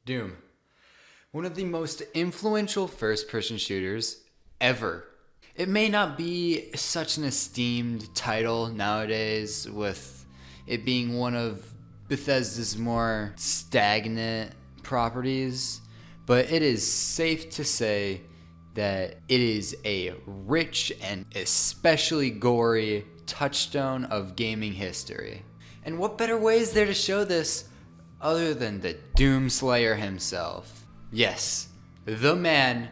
Doom. One of the most influential first-person shooters ever. It may not be such an esteemed title nowadays, with it being one of Bethesda's more stagnant properties, but it is safe to say that it is a rich and especially gory touchstone of gaming history. And what better way is there to show this other than the Doomslayer himself? Yes, the man,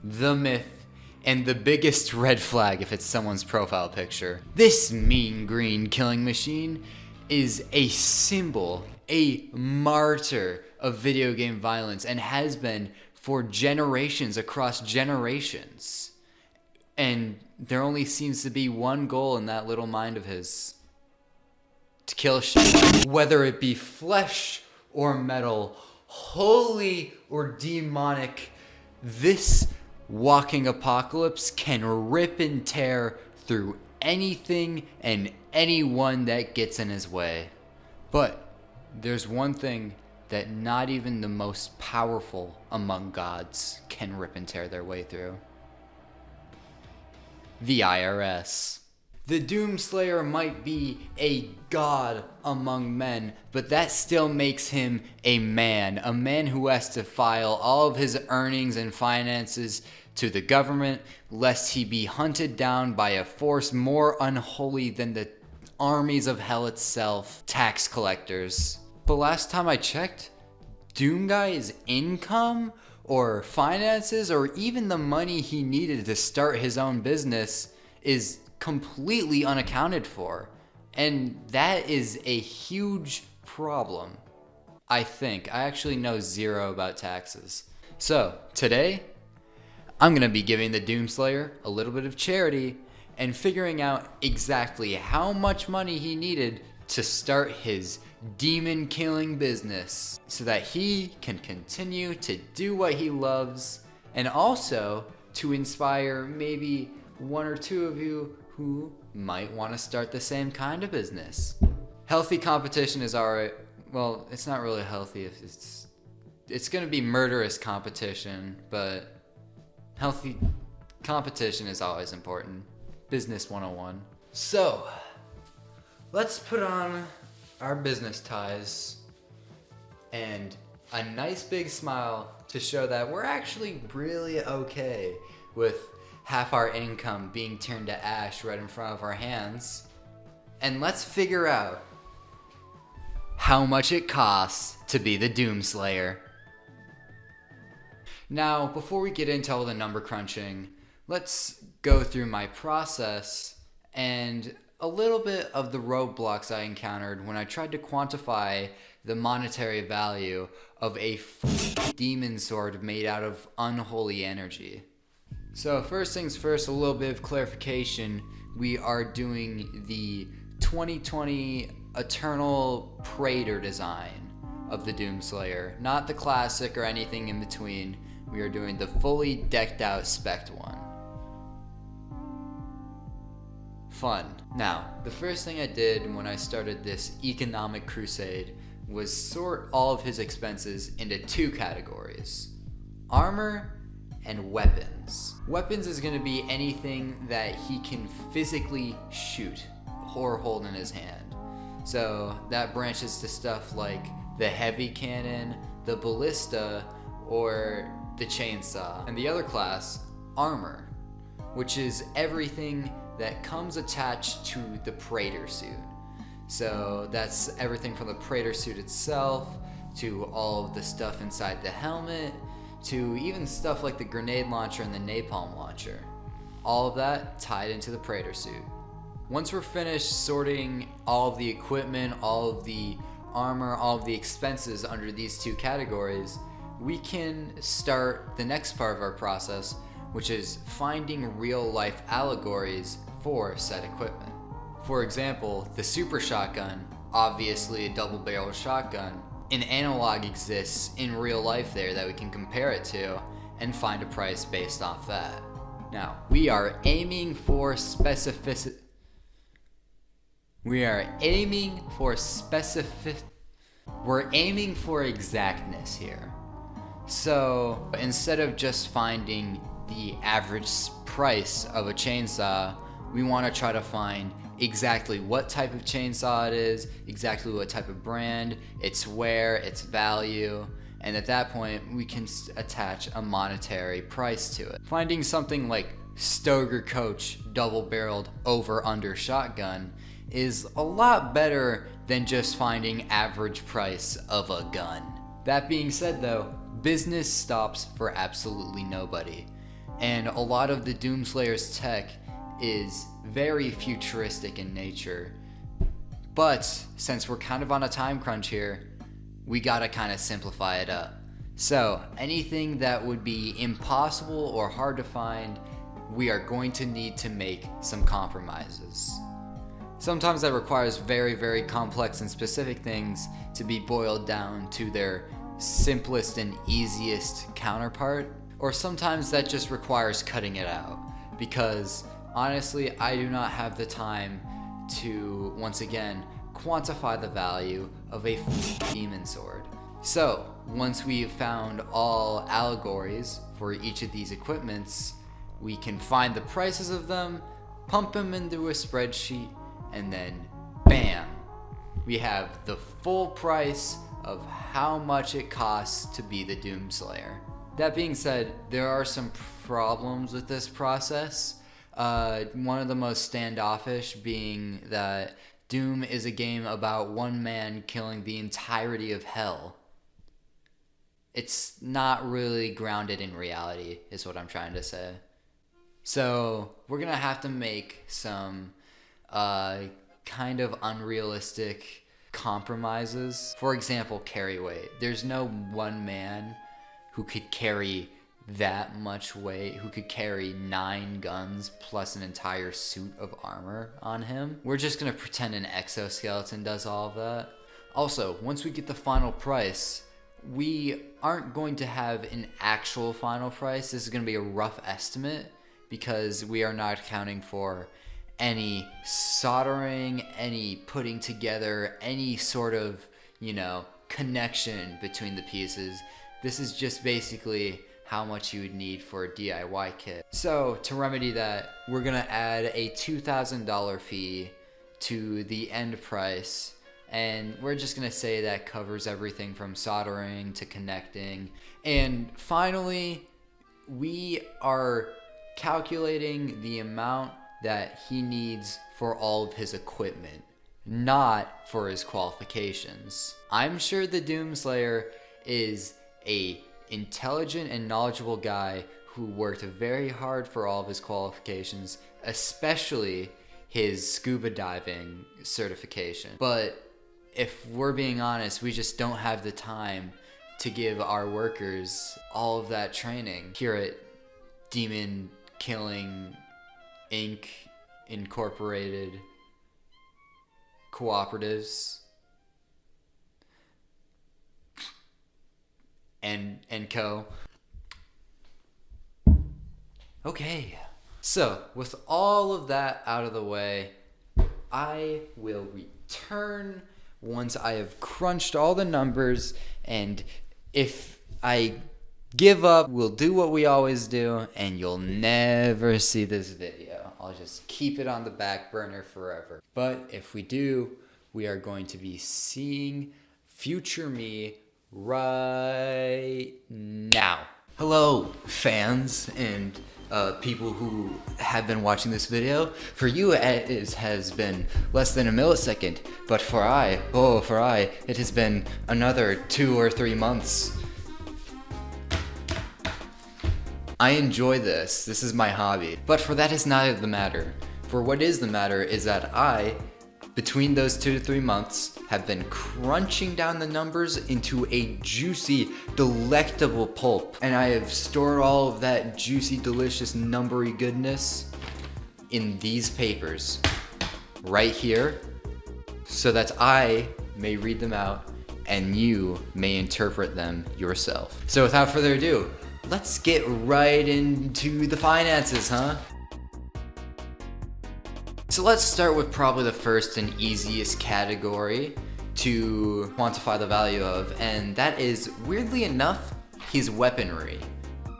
the myth, and the biggest red flag if it's someone's profile picture. This mean green killing machine is a symbol, a martyr of video game violence, and has been for generations across generations. And there only seems to be one goal in that little mind of his: to kill shit. Whether it be flesh or metal, holy or demonic, this walking apocalypse can rip and tear through anything and anyone that gets in his way. But there's one thing that not even the most powerful among gods can rip and tear their way through: the IRS. The Doomslayer might be a god among men, but that still makes him a man who has to file all of his earnings and finances to the government, lest he be hunted down by a force more unholy than the armies of hell itself, tax collectors. But last time I checked, Doomguy's income or finances or even the money he needed to start his own business is completely unaccounted for. And that is a huge problem. I actually know zero about taxes. So today, I'm going to be giving the Doomslayer a little bit of charity and figuring out exactly how much money he needed to start his demon killing business so that he can continue to do what he loves, and also to inspire maybe one or two of you who might want to start the same kind of business. Healthy competition is alright. Well, it's not really healthy if it's going to be murderous competition, but healthy competition is always important. Business 101. So, let's put on our business ties and a nice big smile to show that we're actually really okay with half our income being turned to ash right in front of our hands. And let's figure out how much it costs to be the Doomslayer. Now, before we get into all the number crunching, let's go through my process and a little bit of the roadblocks I encountered when I tried to quantify the monetary value of a demon sword made out of unholy energy. So first things first, a little bit of clarification. We are doing the 2020 Eternal Praetor design of the Doomslayer, not the classic or anything in between. We are doing the fully decked out spec'd one. Fun. Now, the first thing I did when I started this economic crusade was sort all of his expenses into two categories: armor and weapons. Weapons is going to be anything that he can physically shoot or hold in his hand. So that branches to stuff like the heavy cannon, the ballista, or the chainsaw. And the other class, armor, which is everything that comes attached to the Praetor suit. So that's everything from the Praetor suit itself, to all of the stuff inside the helmet, to even stuff like the grenade launcher and the napalm launcher. All of that tied into the Praetor suit. Once we're finished sorting all of the equipment, all of the armor, all of the expenses under these two categories, we can start the next part of our process, which is finding real life allegories for said equipment. For example, the super shotgun, obviously a double barrel shotgun, an analog exists in real life there that we can compare it to and find a price based off that. Now, we are aiming for specificity. We're aiming for exactness here. So instead of just finding the average price of a chainsaw, we want to try to find exactly what type of chainsaw it is, exactly what type of brand, its wear, its value, and at that point we can attach a monetary price to it. Finding something like Stoger Coach double-barreled over-under shotgun is a lot better than just finding average price of a gun. That being said though, business stops for absolutely nobody, and a lot of the Doomslayer's tech is very futuristic in nature. But since we're kind of on a time crunch here, we gotta kind of simplify it up. So anything that would be impossible or hard to find, we are going to need to make some compromises. Sometimes that requires very, very complex and specific things to be boiled down to their simplest and easiest counterpart, or sometimes that just requires cutting it out, because honestly, I do not have the time to, once again, quantify the value of a demon sword. So, once we've found all allegories for each of these equipments, we can find the prices of them, pump them into a spreadsheet, and then BAM! We have the full price of how much it costs to be the Doomslayer. That being said, there are some problems with this process. One of the most standoffish being that Doom is a game about one man killing the entirety of hell. It's not really grounded in reality, is what I'm trying to say. So we're gonna have to make some kind of unrealistic compromises. For example, carry weight. There's no one man who could carry that much weight, who could carry 9 guns plus an entire suit of armor on him. We're just gonna pretend an exoskeleton does all of that. Also, once we get the final price, we aren't going to have an actual final price. This is gonna be a rough estimate because we are not accounting for any soldering, any putting together, any sort of, connection between the pieces. This is just basically how much you would need for a DIY kit. So to remedy that, we're gonna add a $2,000 fee to the end price, and we're just gonna say that covers everything from soldering to connecting. And finally, we are calculating the amount that he needs for all of his equipment, not for his qualifications. I'm sure the Doomslayer is a intelligent and knowledgeable guy who worked very hard for all of his qualifications, especially his scuba diving certification. But if we're being honest, we just don't have the time to give our workers all of that training here at Demon Killing Inc. Incorporated Cooperatives and Co. Okay, so with all of that out of the way, I will return once I have crunched all the numbers, and if I give up, we'll do what we always do, and you'll never see this video. I'll just keep it on the back burner forever. But if we do, we are going to be seeing future me right now. Hello, fans and people who have been watching this video. For you, it has been less than a millisecond, but for I, it has been another 2 or 3 months. I enjoy this. This is my hobby. But for that is not the matter. For what is the matter is that I, between those 2 to 3 months, have been crunching down the numbers into a juicy, delectable pulp. And I have stored all of that juicy, delicious, numbery goodness in these papers right here, so that I may read them out and you may interpret them yourself. So without further ado, let's get right into the finances, huh? So let's start with probably the first and easiest category to quantify the value of, and that is, weirdly enough, his weaponry,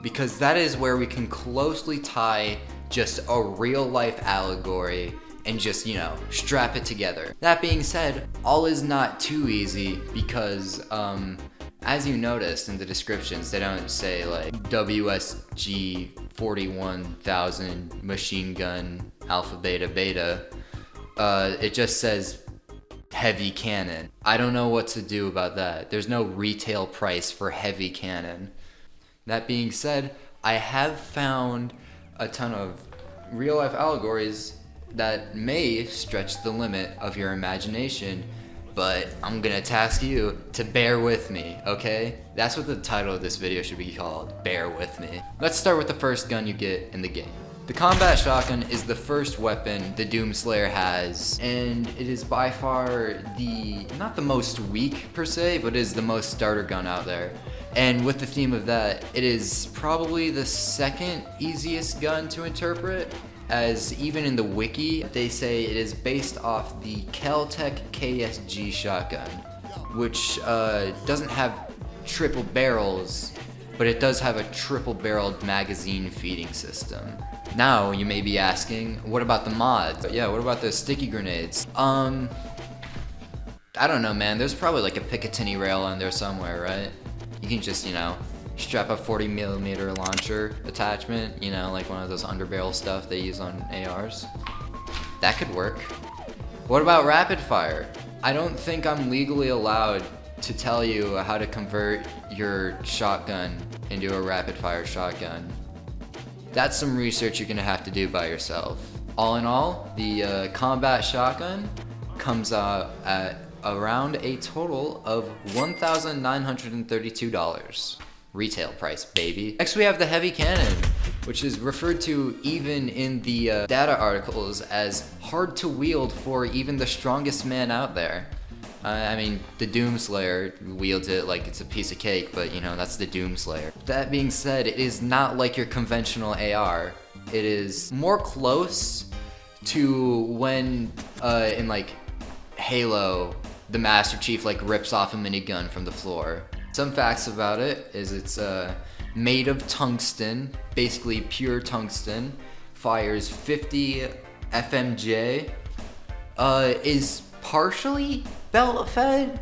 because that is where we can closely tie just a real life allegory and just, you know, strap it together. That being said, all is not too easy because, as you noticed in the descriptions, they don't say like WSG 41,000 machine gun alpha beta beta. It just says heavy cannon. I don't know what to do about that. There's no retail price for heavy cannon. That being said, I have found a ton of real life allegories that may stretch the limit of your imagination, but I'm gonna task you to bear with me, okay? That's what the title of this video should be called, Bear With Me. Let's start with the first gun you get in the game. The combat shotgun is the first weapon the Doomslayer has, and it is by far not the most weak per se, but is the most starter gun out there. And with the theme of that, it is probably the second easiest gun to interpret, as even in the wiki, they say it is based off the Kel-Tec KSG shotgun, which doesn't have triple barrels, but it does have a triple barreled magazine feeding system. Now, you may be asking, what about the mods? Yeah, what about the sticky grenades? I don't know, man. There's probably like a Picatinny rail on there somewhere, right? You can just, you know, strap a 40mm launcher attachment, you know, like one of those underbarrel stuff they use on ARs. That could work. What about rapid fire? I don't think I'm legally allowed to tell you how to convert your shotgun into a rapid fire shotgun. That's some research you're gonna have to do by yourself. All in all, the combat shotgun comes out at around a total of $1,932. Retail price, baby. Next we have the heavy cannon, which is referred to even in the data articles as hard to wield for even the strongest man out there. I mean, the Doomslayer wields it like it's a piece of cake, but you know, that's the Doomslayer. That being said, it is not like your conventional AR. It is more close to when in like Halo, the Master Chief like rips off a minigun from the floor. Some facts about it is it's made of tungsten, basically pure tungsten, fires 50 FMJ, is partially belt fed.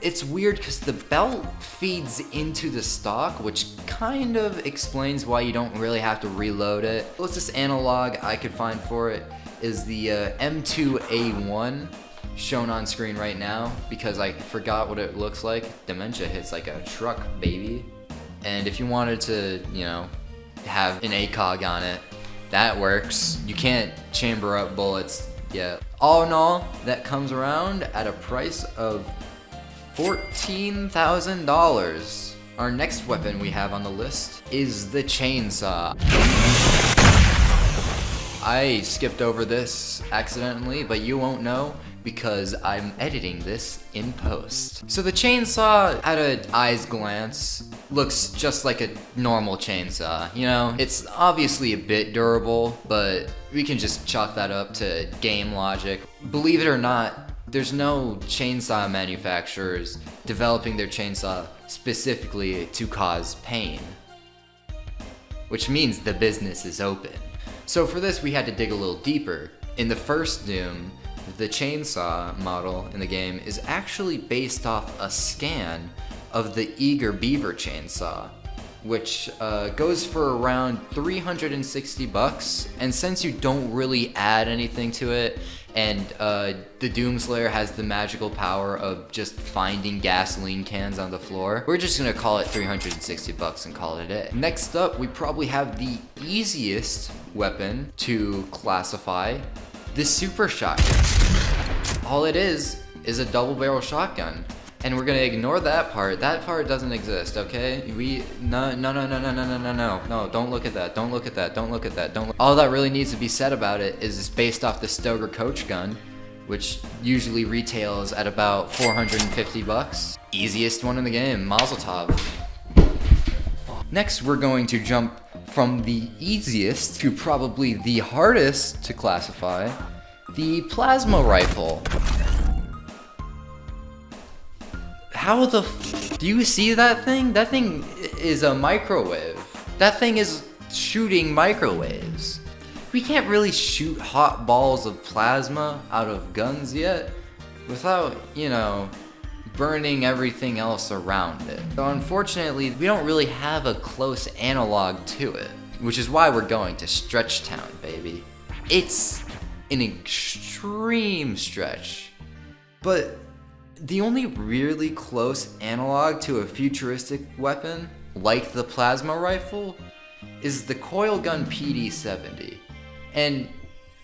It's weird because the belt feeds into the stock, which kind of explains why you don't really have to reload it. The closest analog I could find for it is the M2A1, shown on screen right now, because I forgot what it looks like. Dementia hits like a truck, baby. And if you wanted to, you know, have an ACOG on it, that works. You can't chamber up bullets yet. All in all, that comes around at a price of $14,000. Our next weapon we have on the list is the chainsaw. I skipped over this accidentally, but you won't know because I'm editing this in post. So the chainsaw, at an eye's glance, looks just like a normal chainsaw. You know, it's obviously a bit durable, but we can just chalk that up to game logic. Believe it or not, there's no chainsaw manufacturers developing their chainsaw specifically to cause pain, which means the business is open. So for this, we had to dig a little deeper. In the first Doom, the chainsaw model in the game is actually based off a scan of the Eager Beaver chainsaw, which goes for around $360. And since you don't really add anything to it, and the Doomslayer has the magical power of just finding gasoline cans on the floor, we're just gonna call it $360 and call it a day. Next up, we probably have the easiest weapon to classify, the super shotgun. All it is a double barrel shotgun. And we're gonna ignore that part. That part doesn't exist, okay? No, don't look at that, don't look at that, don't look at that, don't look. All that really needs to be said about it is it's based off the Stoger Coach gun, which usually retails at about $450. Easiest one in the game, Mazel Tov. Next, we're going to jump from the easiest to probably the hardest to classify, the plasma rifle. How the do you see that thing? That thing is a microwave. That thing is shooting microwaves. We can't really shoot hot balls of plasma out of guns yet without, you know, burning everything else around it. So unfortunately, we don't really have a close analog to it, which is why we're going to Stretch Town, baby. It's an extreme stretch, but the only really close analog to a futuristic weapon, like the plasma rifle, is the coil gun PD-70. And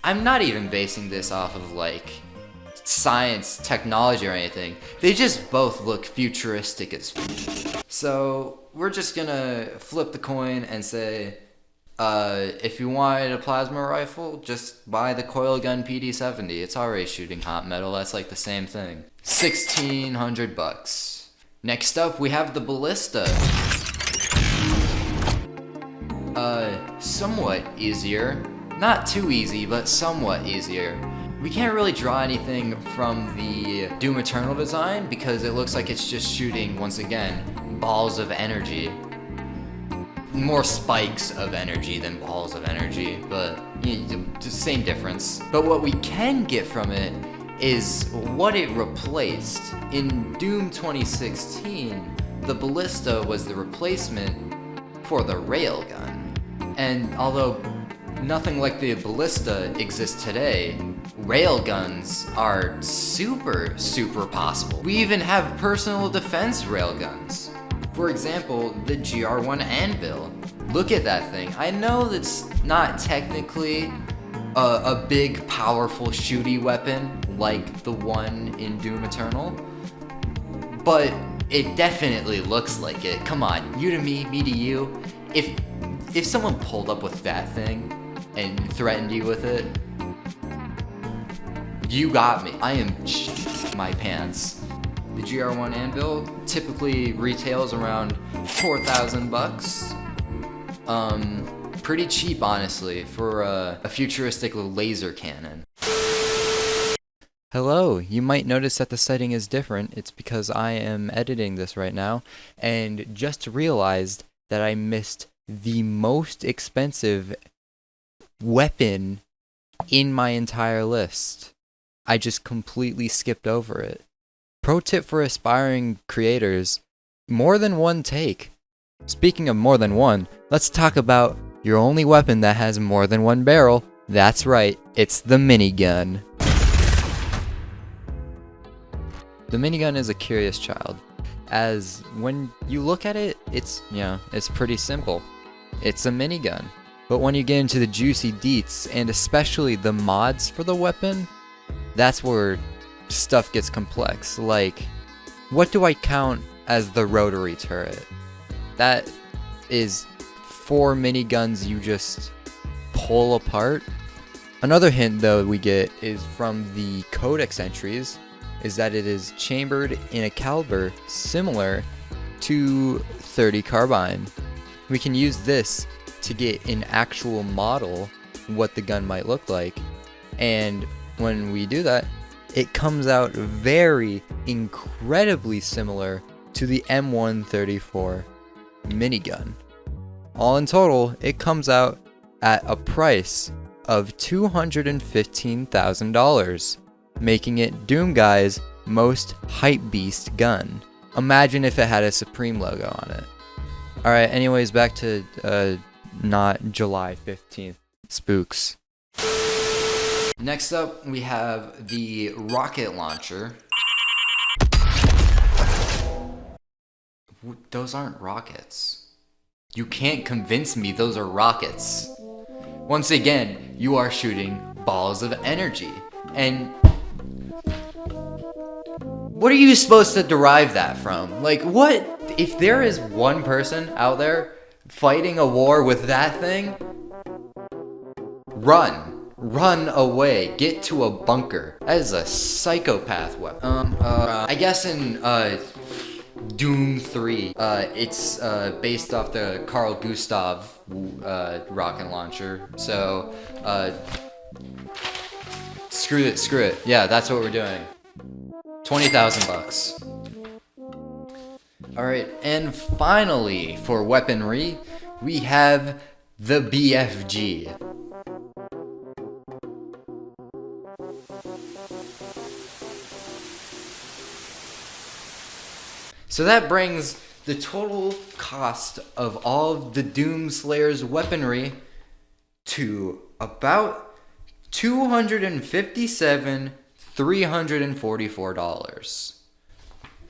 I'm not even basing this off of like science, technology, or anything. They just both look futuristic as f. So we're just gonna flip the coin and say, if you wanted a plasma rifle, just buy the coil gun PD-70. It's already shooting hot metal. That's like the same thing. $1,600. Next up, we have the ballista. Somewhat easier. Not too easy, but somewhat easier. We can't really draw anything from the Doom Eternal design because it looks like it's just shooting, once again, balls of energy. More spikes of energy than balls of energy, but the same difference. But what we can get from it is what it replaced. In Doom 2016, the ballista was the replacement for the railgun. And although nothing like the ballista exists today, railguns are super possible. We even have personal defense railguns. For example, the GR1 Anvil. Look at that thing. I know that's not technically a big, powerful shooty weapon like the one in Doom Eternal, but it definitely looks like it. Come on, you to me, me to you. If someone pulled up with that thing and threatened you with it, you got me. I am my pants. The GR1 Anvil typically retails around 4,000 bucks. Pretty cheap, honestly, for a futuristic laser cannon. Hello, you might notice that the setting is different. It's because I am editing this right now, and just realized that I missed the most expensive weapon in my entire list. I just completely skipped over it. Pro tip for aspiring creators, more than one take. Speaking of more than one, let's talk about your only weapon that has more than one barrel. That's right, it's the minigun. The minigun is a curious child, as when you look at it, it's pretty simple. It's a minigun. But when you get into the juicy deets, and especially the mods for the weapon, that's where stuff gets complex. Like, what do I count as the rotary turret? That is 4 miniguns you just pull apart. Another hint though we get is from the codex entries, is that it is chambered in a caliber similar to .30 carbine. We can use this to get an actual model what the gun might look like, and when we do that, it comes out very incredibly similar to the M134 minigun. All in total, it comes out at a price of $215,000, making it Doomguy's most hype beast gun. Imagine if it had a Supreme logo on it. Alright, anyways, back to not July 15th spooks. Next up, we have the rocket launcher. Those aren't rockets. You can't convince me those are rockets. Once again, you are shooting balls of energy. And what are you supposed to derive that from? Like, what? If there is one person out there fighting a war with that thing, run. Run away. Get to a bunker. That is a psychopath weapon. I guess in Doom 3, it's based off the Carl Gustav rocket launcher. So, screw it. Yeah, that's what we're doing. $20,000 bucks. Alright, and finally, for weaponry, we have the BFG. So that brings the total cost of all of the Doomslayer's weaponry to about $257,344.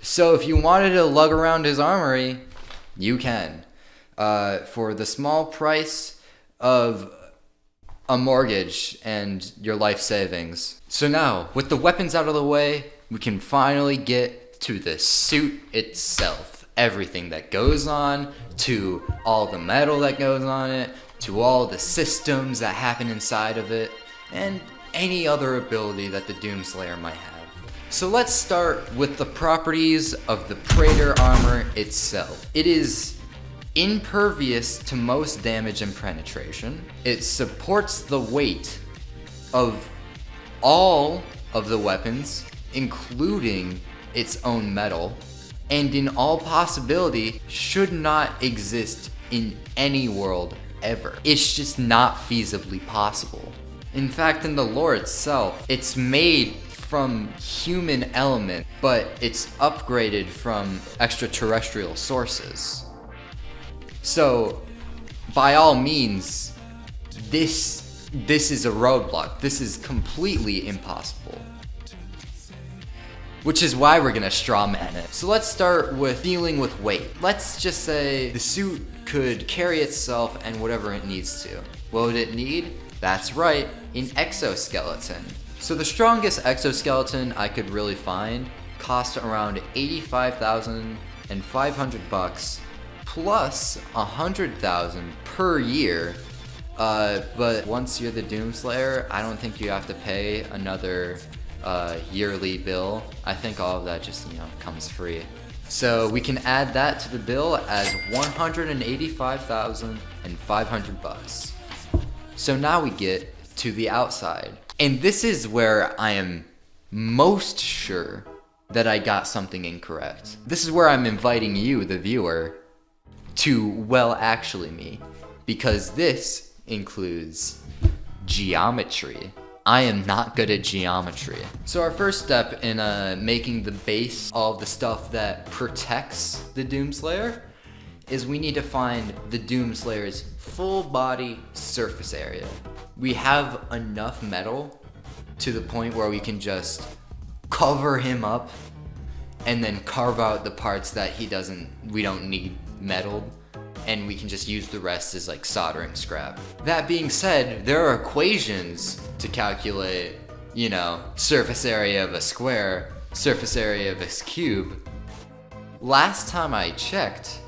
So if you wanted to lug around his armory, you can. For the small price of a mortgage and your life savings. So now, with the weapons out of the way, we can finally get to the suit itself. Everything that goes on, to all the metal that goes on it, to all the systems that happen inside of it, and any other ability that the Doomslayer might have. So let's start with the properties of the Praetor armor itself. It is impervious to most damage and penetration. It supports the weight of all of the weapons, including its own metal, and in all possibility should not exist in any world ever. It's just not feasibly possible. In fact, in the lore itself, it's made from human element, but it's upgraded from extraterrestrial sources. So, by all means, this is a roadblock. This is completely impossible. Which is why we're gonna strawman it. So let's start with dealing with weight. Let's just say the suit could carry itself and whatever it needs to. What would it need? That's right, an exoskeleton. So the strongest exoskeleton I could really find cost around $85,500 plus $100,000 per year. But once you're the Doomslayer, I don't think you have to pay another yearly bill. I think all of that just, comes free. So we can add that to the bill as $185,500. So now we get to the outside. And this is where I am most sure that I got something incorrect. This is where I'm inviting you, the viewer, to actually me. Because this includes geometry. I am not good at geometry. So our first step in making the base, all of the stuff that protects the Doomslayer, is we need to find the Doomslayer's full body surface area. We have enough metal to the point where we can just cover him up and then carve out the parts that we don't need metal, and we can just use the rest as like soldering scrap. That being said, there are equations to calculate, surface area of a square, surface area of a cube. Last time I checked,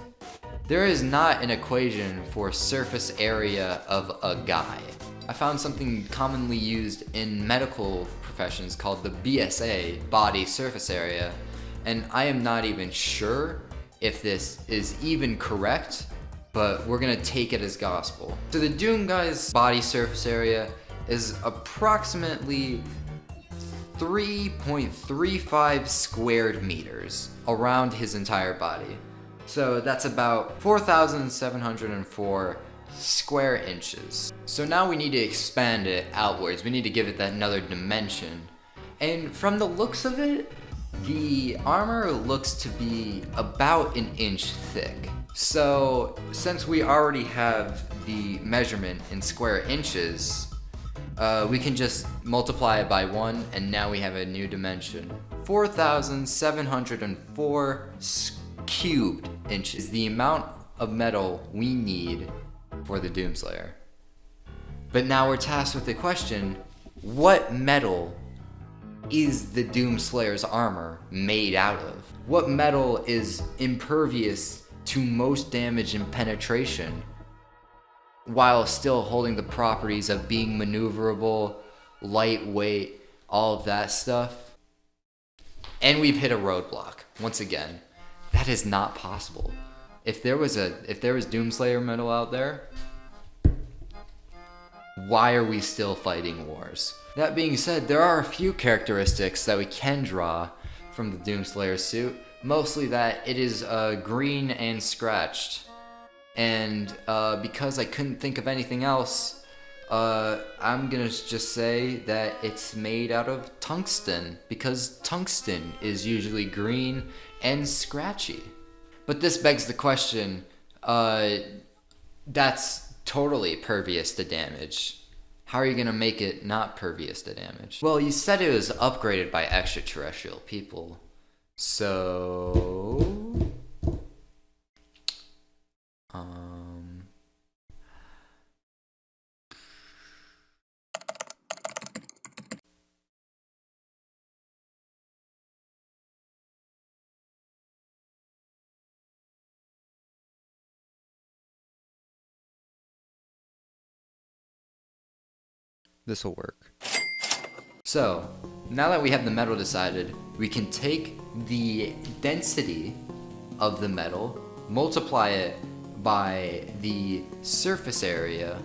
there is not an equation for surface area of a guy. I found something commonly used in medical professions called the BSA, body surface area, and I am not even sure if this is even correct, but we're gonna take it as gospel. So the Doomguy's body surface area is approximately 3.35 squared meters around his entire body. So that's about 4,704 square inches. So now we need to expand it outwards. We need to give it that another dimension. And from the looks of it, the armor looks to be about an inch thick. So since we already have the measurement in square inches, we can just multiply it by 1, and now we have a new dimension. 4,704 cubed inches is the amount of metal we need for the Doomslayer. But now we're tasked with the question, what metal is the Doomslayer's armor made out of? What metal is impervious to most damage and penetration, while still holding the properties of being maneuverable, lightweight, all of that stuff? And we've hit a roadblock. Once again, that is not possible. If there was Doomslayer metal out there, why are we still fighting wars? That being said, there are a few characteristics that we can draw from the Doomslayer suit, Mostly that it is green and scratched. And because I couldn't think of anything else, I'm gonna just say that it's made out of tungsten, because tungsten is usually green and scratchy. But this begs the question, that's totally pervious to damage. How are you gonna make it not pervious to damage? Well, you said it was upgraded by extraterrestrial people. So... this will work. So, now that we have the metal decided, we can take the density of the metal, multiply it by the surface area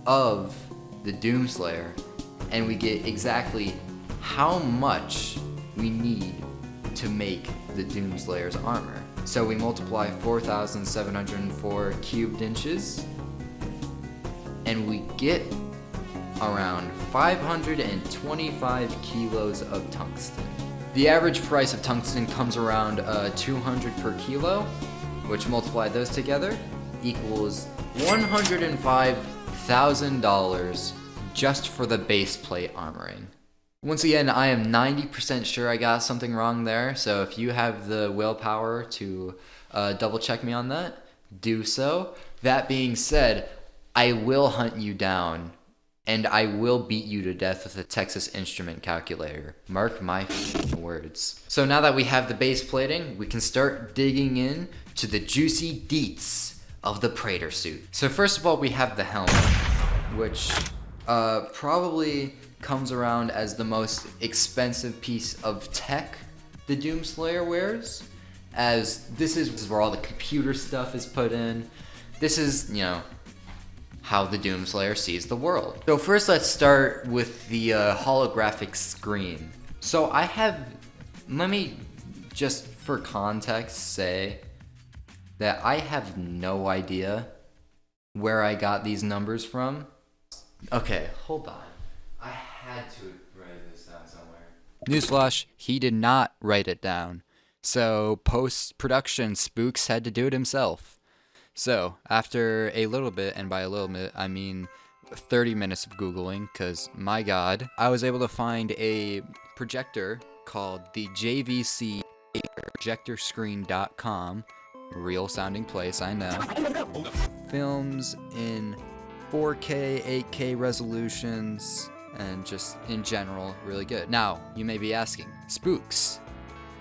of the Doomslayer, and we get exactly how much we need to make the Doomslayer's armor. So we multiply 4,704 cubed inches, and we get around 525 kilos of tungsten. The average price of tungsten comes around 200 per kilo, which multiply those together equals $105,000 just for the base plate armoring. Once again, I am 90% sure I got something wrong there, so if you have the willpower to double check me on that, do so. That being said, I will hunt you down, and I will beat you to death with a Texas Instrument calculator. Mark my words. So now that we have the base plating, we can start digging in to the juicy deets of the Praetor suit. So first of all, we have the helmet, which probably comes around as the most expensive piece of tech the Doomslayer wears, as this is where all the computer stuff is put in. This is, you know, how the Doomslayer sees the world. So first let's start with the holographic screen. So let me just for context say that I have no idea where I got these numbers from. Okay, hold on. I had to write this down somewhere. Newsflash, he did not write it down. So post-production, Spooks had to do it himself. So, after a little bit, and by a little bit, I mean 30 minutes of Googling, because my god, I was able to find a projector called the JVC projectorscreen.com. Real sounding place, I know. Films in 4K, 8K resolutions, and just in general, really good. Now, you may be asking, Spooks,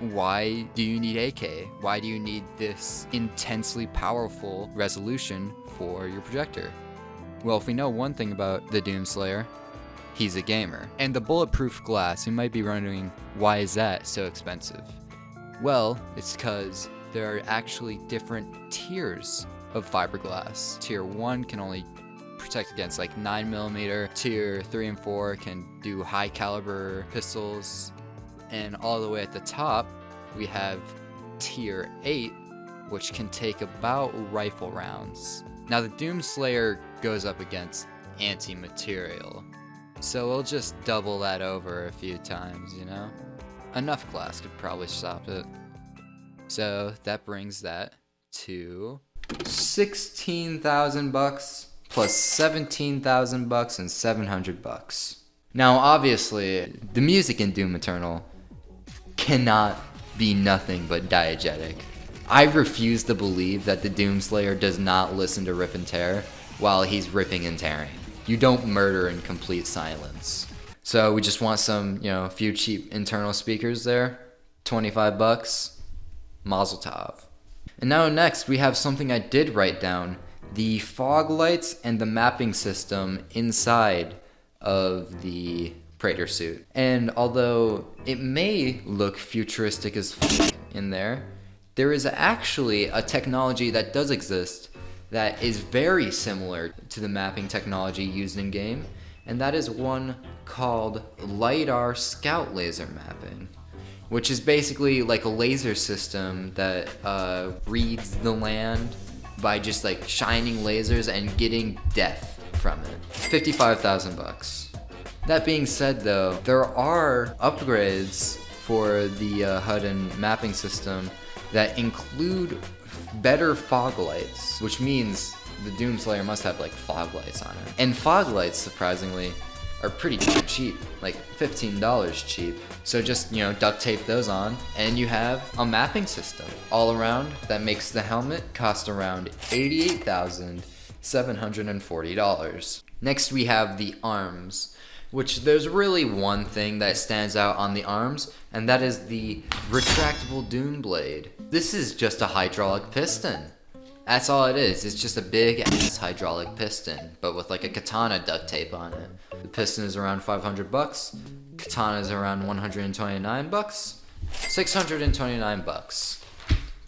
why do you need 8K? Why do you need this intensely powerful resolution for your projector? Well, if we know one thing about the Doomslayer, he's a gamer. And the bulletproof glass, you might be wondering, why is that so expensive? Well, it's because there are actually different tiers of fiberglass. Tier 1 can only protect against like 9mm. Tier 3 and 4 can do high caliber pistols. And all the way at the top, we have Tier 8, which can take about rifle rounds. Now the Doomslayer goes up against anti-material, so we'll just double that over a few times, you know? Enough glass could probably stop it. So that brings that to $16,000 plus $17,000 and $700. Now obviously, the music in Doom Eternal cannot be nothing but diegetic. I refuse to believe that the Doomslayer does not listen to rip and tear while he's ripping and tearing. You don't murder in complete silence. So we just want some, you know, a few cheap internal speakers there. $25. Mazel tov. And now next we have something I did write down. The fog lights and the mapping system inside of the Praetor suit. And although it may look futuristic as f in there is actually a technology that does exist that is very similar to the mapping technology used in game, and that is one called LiDAR scout laser mapping, which is basically like a laser system that reads the land by just like shining lasers and getting death from it. 55,000 bucks. That being said though, there are upgrades for the HUD and mapping system that include better fog lights, which means the Doomslayer must have like fog lights on it. And fog lights, surprisingly, are pretty cheap, like $15 cheap. So just, duct tape those on and you have a mapping system all around that makes the helmet cost around $88,740. Next we have the arms, which there's really one thing that stands out on the arms, and that is the retractable Doom Blade. This is just a hydraulic piston. That's all it is. It's just a big ass hydraulic piston, but with like a katana duct tape on it. The piston is around 500 bucks. Katana is around 129 bucks. 629 bucks.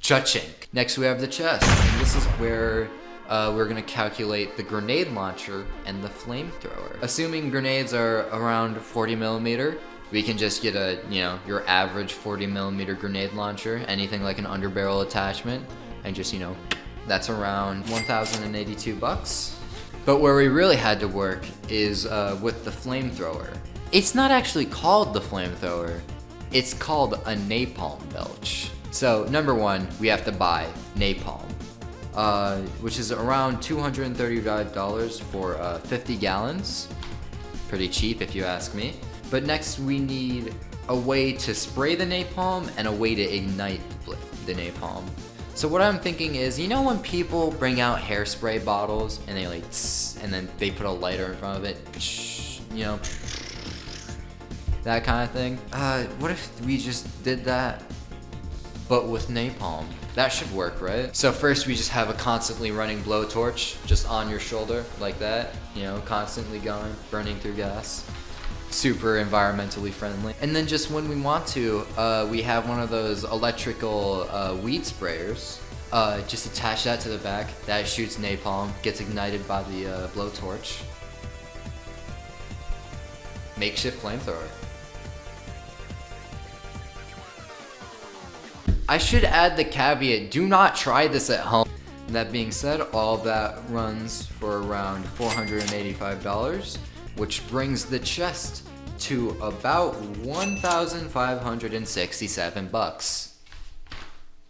Cha-ching. Next we have the chest, and this is where we're gonna calculate the grenade launcher and the flamethrower. Assuming grenades are around 40 millimeter, we can just get a, your average 40 millimeter grenade launcher, anything like an underbarrel attachment, and just, that's around 1,082 bucks. But where we really had to work is with the flamethrower. It's not actually called the flamethrower, it's called a napalm belch. So number one, we have to buy napalm. Which is around $235 for 50 gallons. Pretty cheap if you ask me. But next we need a way to spray the napalm and a way to ignite the napalm. So what I'm thinking is, when people bring out hairspray bottles and they like tss, and then they put a lighter in front of it, that kind of thing. What if we just did that, but with napalm? That should work, right? So first we just have a constantly running blowtorch just on your shoulder like that, constantly going, burning through gas. Super environmentally friendly. And then just when we want to, we have one of those electrical weed sprayers. Just attach that to the back. That shoots napalm, gets ignited by the blowtorch. Makeshift flamethrower. I should add the caveat, do not try this at home. That being said, all that runs for around $485, which brings the chest to about 1,567 bucks.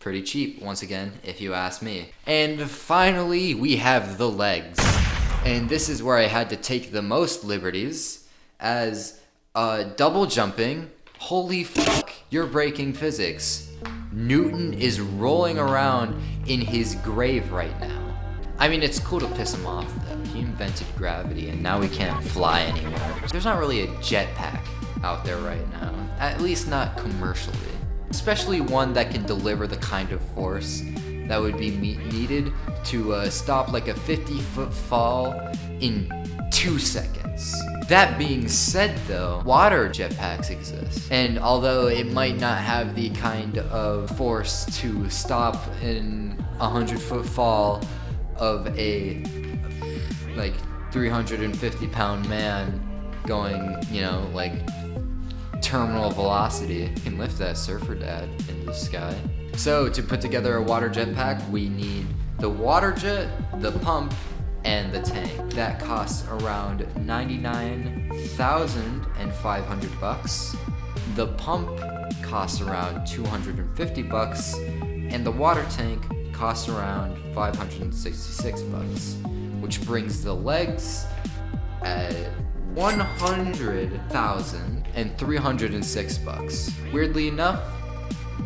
Pretty cheap, once again, if you ask me. And finally, we have the legs. And this is where I had to take the most liberties, as double jumping. Holy fuck, you're breaking physics. Newton is rolling around in his grave right now. I mean, it's cool to piss him off though. He invented gravity and now we can't fly anywhere. There's not really a jetpack out there right now, at least not commercially. Especially one that can deliver the kind of force that would be needed to stop like a 50-foot fall in 2 seconds. That being said though, water jetpacks exist. And although it might not have the kind of force to stop in a 100-foot fall of a like 350-pound man going, like terminal velocity, it can lift that surfer dad into the sky. So to put together a water jetpack, we need the water jet, the pump, and the tank. That costs around 99,500 bucks. The pump costs around 250 bucks, and the water tank costs around 566 bucks, which brings the legs at 100,306 bucks. Weirdly enough,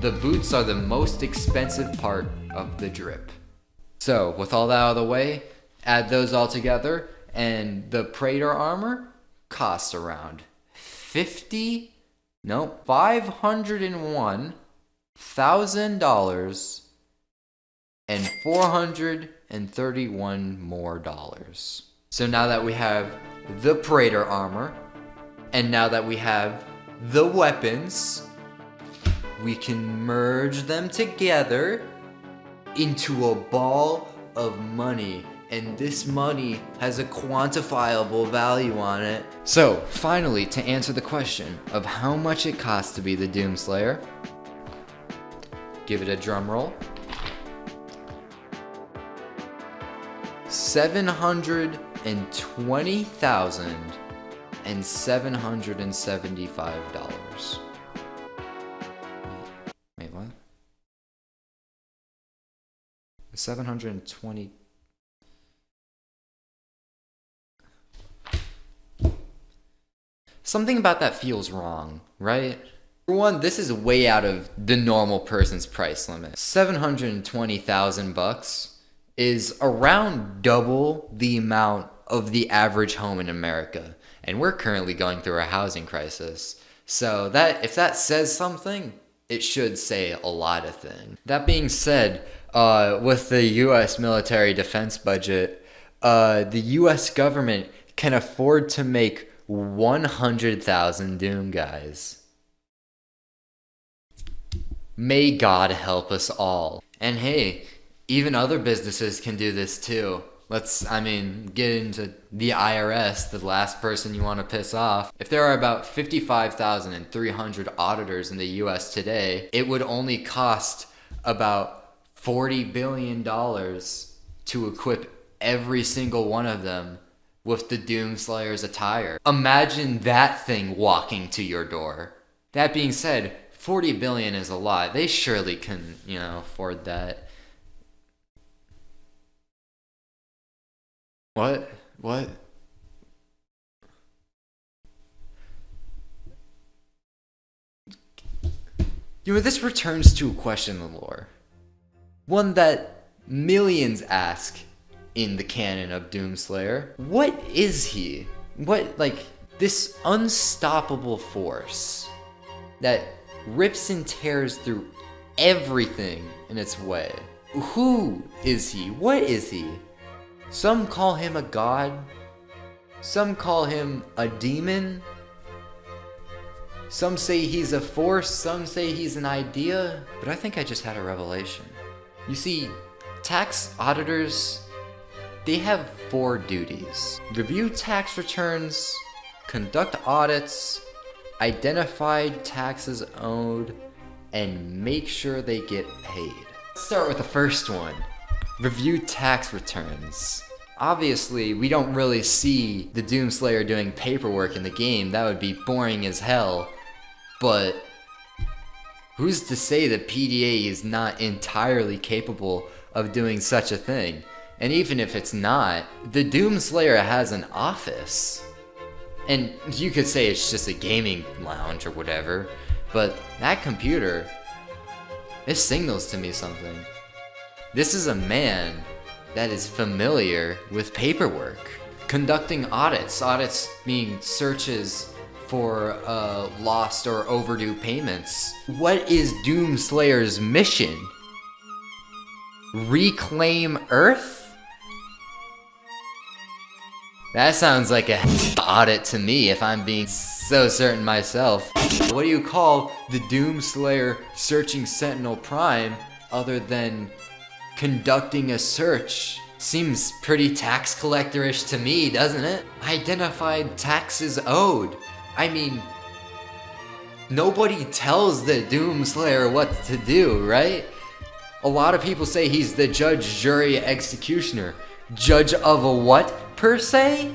the boots are the most expensive part of the drip. So with all that out of the way, add those all together, and the Praetor armor costs around $501,000 and $431 more dollars. So now that we have the Praetor armor, and now that we have the weapons, we can merge them together into a ball of money and this money has a quantifiable value on it. So, finally, to answer the question of how much it costs to be the Doomslayer, give it a drum roll. $720,775. Wait, what? 720. Something about that feels wrong, right? For one, this is way out of the normal person's price limit. $720,000 is around double the amount of the average home in America. And we're currently going through a housing crisis. So that if that says something, it should say a lot of things. That being said, with the U.S. military defense budget, the U.S. government can afford to make 100,000 Doomguys. May God help us all. And hey, even other businesses can do this too. Let's, get into the IRS, the last person you want to piss off. If there are about 55,300 auditors in the US today, it would only cost about $40 billion to equip every single one of them with the Doomslayer's attire. Imagine that thing walking to your door. That being said, 40 billion is a lot. They surely can, afford that. What? This returns to a question in the lore. One that millions ask in the canon of Doomslayer. What is he? This unstoppable force that rips and tears through everything in its way. Who is he? What is he? Some call him a god. Some call him a demon. Some say he's a force. Some say he's an idea. But I think I just had a revelation. You see, tax auditors, they have 4 duties. Review tax returns, conduct audits, identify taxes owed, and make sure they get paid. Let's start with the first one. Review tax returns. Obviously, we don't really see the Doomslayer doing paperwork in the game. That would be boring as hell. But who's to say that PDA is not entirely capable of doing such a thing? And even if it's not, the Doomslayer has an office. And you could say it's just a gaming lounge or whatever, but that computer, it signals to me something. This is a man that is familiar with paperwork. Conducting audits. Audits mean searches for lost or overdue payments. What is Doomslayer's mission? Reclaim Earth? That sounds like a audit to me, if I'm being so certain myself. What do you call the Doomslayer searching Sentinel Prime other than conducting a search? Seems pretty tax collector-ish to me, doesn't it? Identified taxes owed. Nobody tells the Doomslayer what to do, right? A lot of people say he's the judge, jury, executioner. Judge of a what, per se?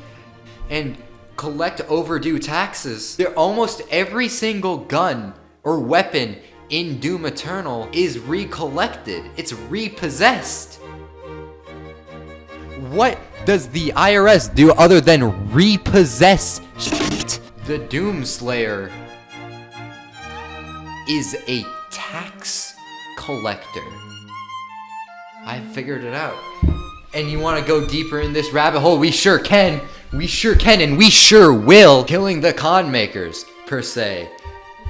And collect overdue taxes. Almost every single gun or weapon in Doom Eternal is recollected. It's repossessed. What does the IRS do other than repossess shit? The Doomslayer is a tax collector. I figured it out. And you want to go deeper in this rabbit hole? We sure can. We sure can, and we sure will. Killing the con makers, per se.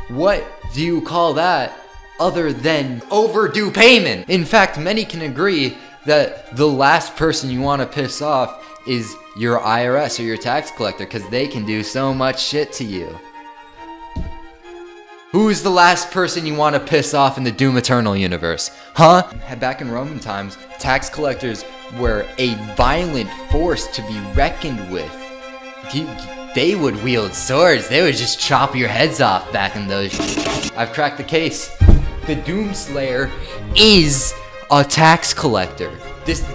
What do you call that other than overdue payment? In fact, many can agree that the last person you want to piss off is your IRS or your tax collector, because they can do so much shit to you. Who's the last person you want to piss off in the Doom Eternal universe? Huh? Back in Roman times, tax collectors were a violent force to be reckoned with. They would wield swords. They would just chop your heads off back in those. I've cracked the case. The Doomslayer is a tax collector.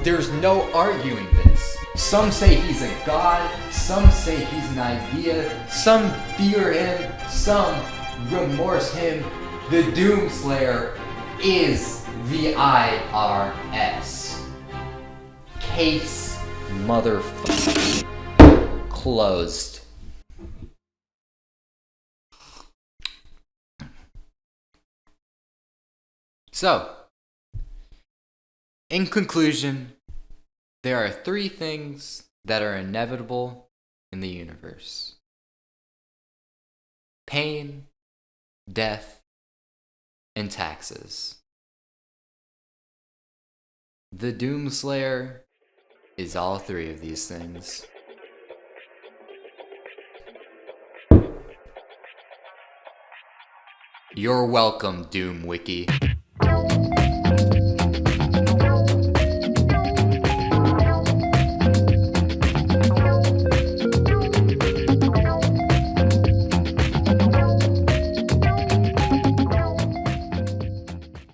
There's no arguing this. Some say he's a god, some say he's an idea, some fear him, some remorse him. The Doomslayer is the IRS. Case motherfucking closed. So, in conclusion, there are 3 things that are inevitable in the universe: pain, death, and taxes. The Doomslayer is all 3 of these things. You're welcome, Doom Wiki.